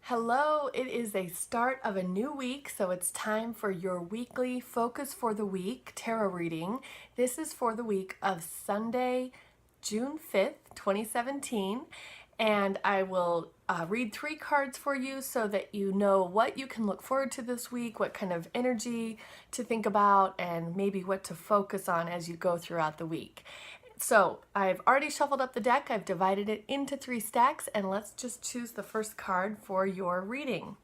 Hello, it is a start of a new week, so it's time for your weekly Focus for the Week tarot reading. This is for the week of Sunday, June 5th, 2017, and I will read 3 cards for you so that you know what you can look forward to this week, what kind of energy to think about, and maybe what to focus on as you go throughout the week. So I've already shuffled up the deck, I've divided it into 3 stacks, and let's just choose the first card for your reading.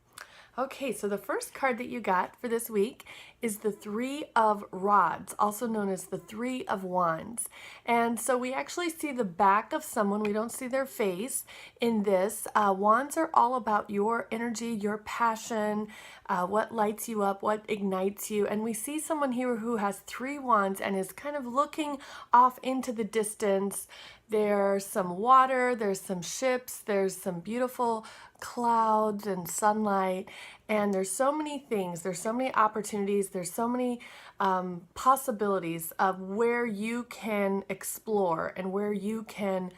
Okay, so the first card that you got for this week is the Three of Rods, also known as the Three of Wands. And so we actually see the back of someone, we don't see their face in this. Wands are all about your energy, your passion, what lights you up, what ignites you. And we see someone here who has 3 wands and is kind of looking off into the distance. There's some water, there's some ships, there's some beautiful clouds and sunlight, and there's so many things, there's so many opportunities, there's so many possibilities of where you can explore and where you can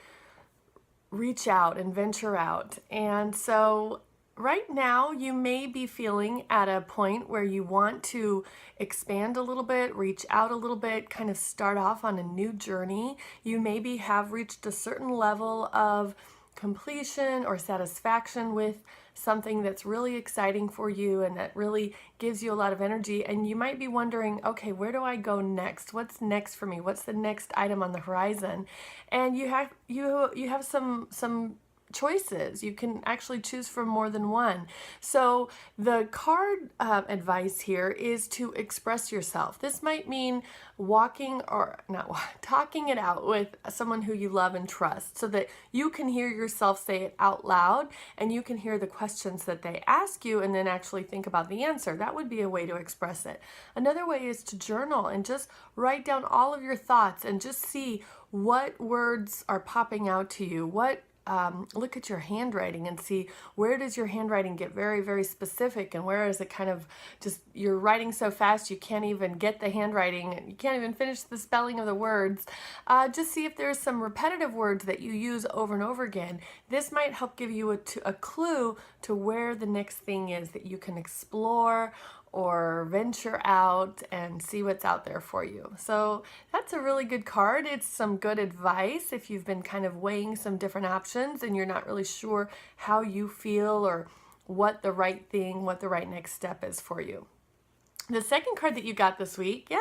reach out and venture out. And so right now you may be feeling at a point where you want to expand a little bit, reach out a little bit, kind of start off on a new journey. You maybe have reached a certain level of completion or satisfaction with something that's really exciting for you and that really gives you a lot of energy, and you might be wondering, okay, where do I go next? What's next for me? What's the next item on the horizon? And you have some choices. You can actually choose from more than one. So the card advice here is to express yourself. This might mean walking or not talking it out with someone who you love and trust so that you can hear yourself say it out loud and you can hear the questions that they ask you and then actually think about the answer. That would be a way to express it. Another way is to journal and just write down all of your thoughts and just see what words are popping out to you. Look at your handwriting and see where does your handwriting get very, very specific, and where is it kind of just you're writing so fast you can't even get the handwriting and you can't even finish the spelling of the words. Just see if there's some repetitive words that you use over and over again. This might help give you a clue to where the next thing is that you can explore or venture out and see what's out there for you. So that's a really good card. It's some good advice if you've been kind of weighing some different options and you're not really sure how you feel or what the right thing, what the right next step is for you. The second card that you got this week,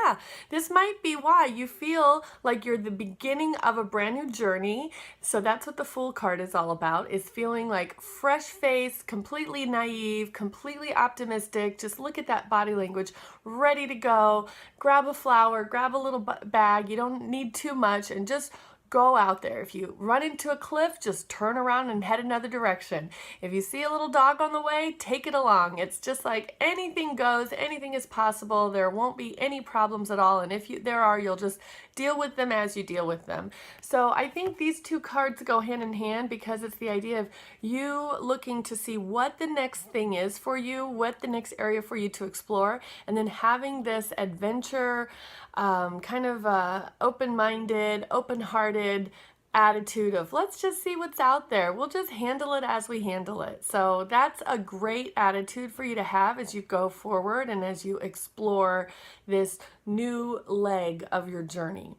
this might be why you feel like you're the beginning of a brand new journey. So that's what the Fool card is all about, is feeling like fresh face, completely naive, completely optimistic. Just look at that body language, ready to go. Grab a flower, grab a little bag. You don't need too much, and just go out there. If you run into a cliff, just turn around and head another direction. If you see a little dog on the way, take it along. It's just like anything goes, anything is possible. There won't be any problems at all. And if there are, you'll just deal with them as you deal with them. So I think these 2 cards go hand in hand because it's the idea of you looking to see what the next thing is for you, what the next area for you to explore, and then having this adventure, kind of open-minded, open-hearted attitude of let's just see what's out there. We'll just handle it as we handle it. So that's a great attitude for you to have as you go forward and as you explore this new leg of your journey.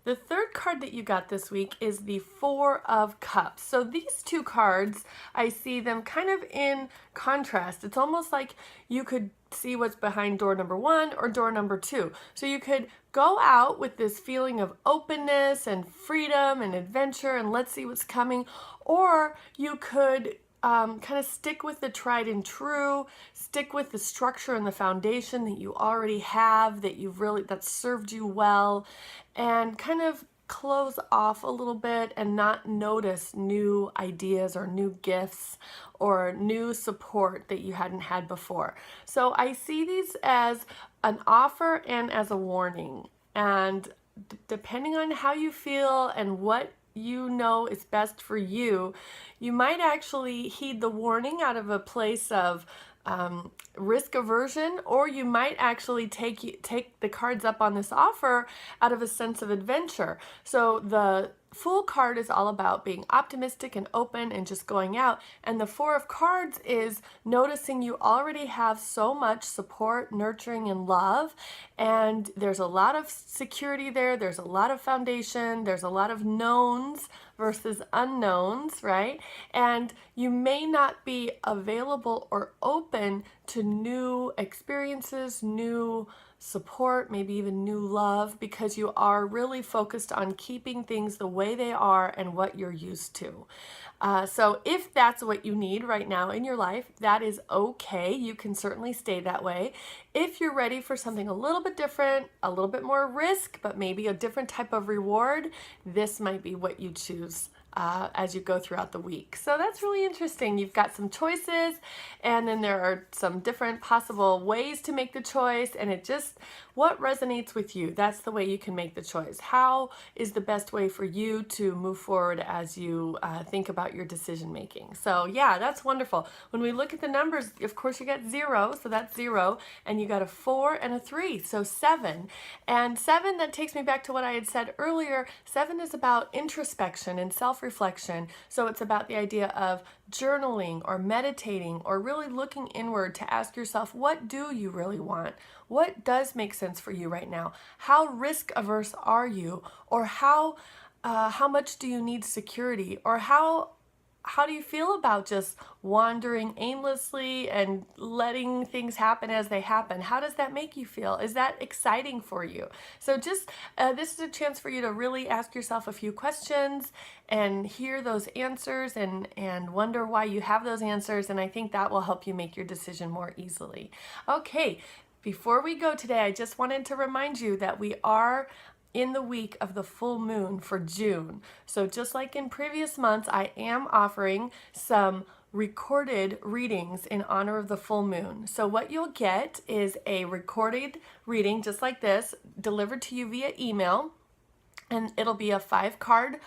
The third card that you got this week is the Four of Cups. So these 2 cards, I see them kind of in contrast. It's almost like you could see what's behind door number 1 or door number 2. So you could go out with this feeling of openness and freedom and adventure and let's see what's coming, or you could kind of stick with the tried and true, stick with the structure and the foundation that you already have, that's served you well, and kind of close off a little bit and not notice new ideas or new gifts or new support that you hadn't had before. So I see these as an offer and as a warning. And depending on how you feel and what you know is best for you, you might actually heed the warning out of a place of risk aversion, or you might actually take the cards up on this offer out of a sense of adventure. So the Fool card is all about being optimistic and open and just going out. And the Four of Cards is noticing you already have so much support, nurturing, and love. And there's a lot of security there. There's a lot of foundation. There's a lot of knowns versus unknowns, right? And you may not be available or open to new experiences, new support, maybe even new love, because you are really focused on keeping things the way they are and what you're used to. So if that's what you need right now in your life, that is okay. You can certainly stay that way. If you're ready for something a little bit different, a little bit more risk, but maybe a different type of reward, this might be what you choose as you go throughout the week. So that's really interesting. You've got some choices, and then there are some different possible ways to make the choice, and it just, what resonates with you, that's the way you can make the choice. How is the best way for you to move forward as you think about your decision making? So yeah, that's wonderful. When we look at the numbers, of course you got 0, so that's 0, and you got a 4 and a 3, so 7. And 7, that takes me back to what I had said earlier. 7 is about introspection and self-reflection. So it's about the idea of journaling or meditating or really looking inward to ask yourself, what do you really want? What does make sense for you right now? How risk averse are you? Or how much do you need security? Or how do you feel about just wandering aimlessly and letting things happen as they happen? How does that make you feel? Is that exciting for you? So just this is a chance for you to really ask yourself a few questions and hear those answers and wonder why you have those answers. And I think that will help you make your decision more easily. Okay, before we go today, I just wanted to remind you that we are in the week of the full moon for June. So just like in previous months, I am offering some recorded readings in honor of the full moon. So what you'll get is a recorded reading just like this, delivered to you via email, and it'll be a 5-card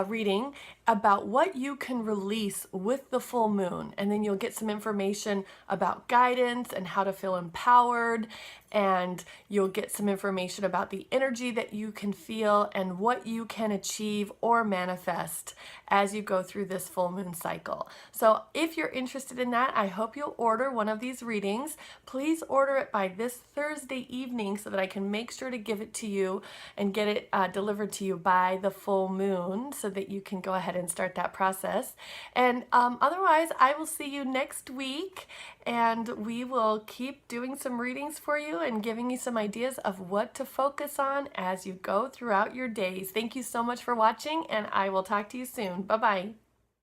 reading about what you can release with the full moon. And then you'll get some information about guidance and how to feel empowered, and you'll get some information about the energy that you can feel and what you can achieve or manifest as you go through this full moon cycle. So if you're interested in that, I hope you'll order one of these readings. Please order it by this Thursday evening so that I can make sure to give it to you and get it delivered to you by the full moon so that you can go ahead and start that process. And otherwise, I will see you next week, and we will keep doing some readings for you and giving you some ideas of what to focus on as you go throughout your days. Thank you so much for watching, and I will talk to you soon. Bye-bye.